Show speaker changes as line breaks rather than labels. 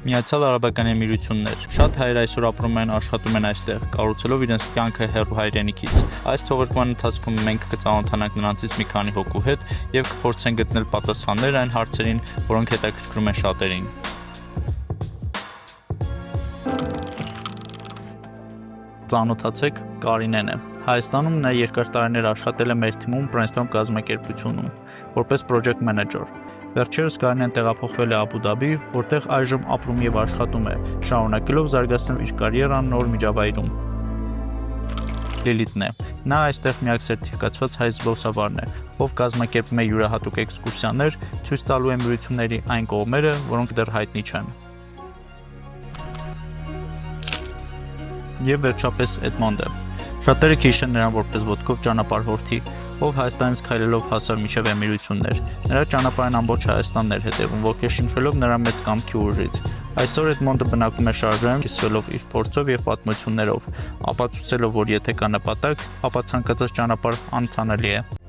Միացյալ Արաբական Էմիրություններ։ Շատ հայեր այսօր ապրում են, աշխատում են այստեղ, կառուցելով իրենց կյանքը հեռու հայրենիքից։ Այս թողարկման ընթացքում մենք կծանոթանանք նրանցից մի քանի հոգու հետ եւ կփորձենք գտնել պատասխաններ այն հարցերին, որոնք հետաքրքրում են շատերին։ Ծանոթացեք, Կարինեն է։ Հայաստանում նա երկար տարիներ աշխատել է մեր թիմում Brainstorm կազմակերպությունում, որպես project manager։ Վերջերս Կարինեն տեղափոխվել է Աբու Դաբի, որտեղ այժմ ապրում եւ աշխատում է, շարունակելով զարգացնել իր կարիերան նոր միջավայրում։ Լիլիթն է։ Նա այստեղ միակ սերտիֆիկացված հայ զբոսավարն է, ով կազմակերպում է յուրահատուկ էքսկուրսիաներ, ցույց տալու էմիրությունների այն կողմերը, որոնք դեռ հայտնի չեն։ Եվ վերջապես Էդմոնդը։ Շատերը քիչ են նրան որպես ոտքով ճանապարհորդի, ով Հայաստանից քայլելով հասավ մինչև Էմիրություններ։ Նրա ճանապարհն ամբողջ Հայաստանն էր հետևում, ոգեշնչվելով նրա մեծ կամքի ուժից։ Այսօր Էդմոնդը բնակվում է Շարժայում, կիսվելով իր փորձով եւ պատմություններով, ապացուցելով, որ եթե կա նպատակ, ապա ցանկացած ճանապարհ անցանելի է։